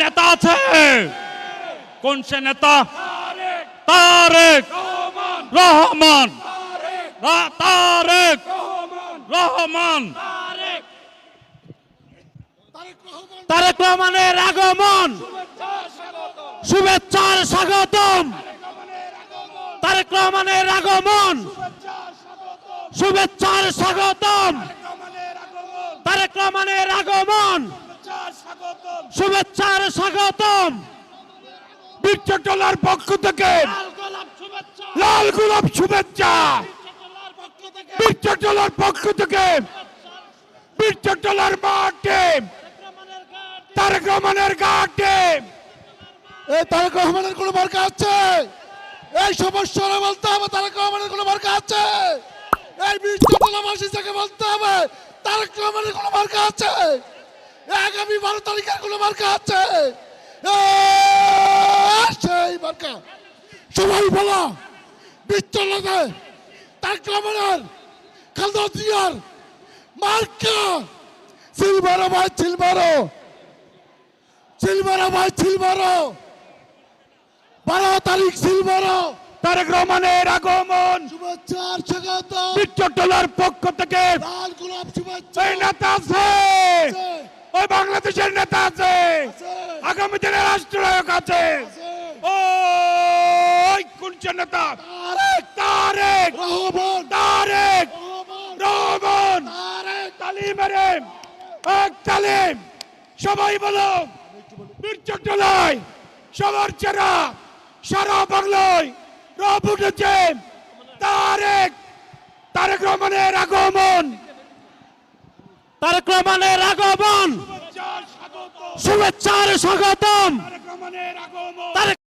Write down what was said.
নেতা আছে? কোন সে নেতা? তারেক রহমান। তারেক রহমান। তারেক রহমানের আগমন, শুভেচ্ছার স্বাগতম। তারেক রহমানের আগমন, শুভেচ্ছার স্বাগতম। তারেক রহমানের আগমন, শুভেচ্ছার স্বাগতম। বীরচট্টলার পক্ষ থেকে লাল গোলাপ শুভেচ্ছা। বীরচট্টলার পক্ষ থেকে বীরচট্টলার মাঠে তারেক রহমানের ঘাটে। এই তারেক রহমানের কোনো মার্কা আছে? এই সমস্যা বলতে হবে তারেক রহমানের কোনো মার্কা আছে? এই বীরচট্টলাবাসী থেকে বলতে হবে তারেক রহমানের কোনো মার্কা আছে? আগামী 12 তারিখের কোনো মার্কা আছে? সেই মার্কা সবাই বলা বীরচট্টলাতে তারেক রহমানের, খালেদা জিয়ার মার্কা সিলভারো ভাই, সিলভারো সিলভারো ভাই, সিলভারো 12 তারিখ সিলভারো। তারেক রহমানের আগমন, শুভেচ্ছার স্বাগত। বীরচট্টলার পক্ষ থেকে লাল গোলাপ শুভেচ্ছা। এই নেতা আছে, ওই বাংলাদেশের নেতা আছে, আগামী দিনের রাষ্ট্রনায়ক আছে। ওই কোন সে নেতা? তারেক রহমান। তারেক রহমান। তারেক তালিম মেরে এক তালিম। সবাই বলো বীরচট্টলায় সবার চেরা, সারা বাংলায় রব উঠেছে। তারেক রহমানের আগমন, তারেক রহমানের আগমন, শুভেচ্ছার স্বাগতম। তারেক রহমানের আগমন। তারেক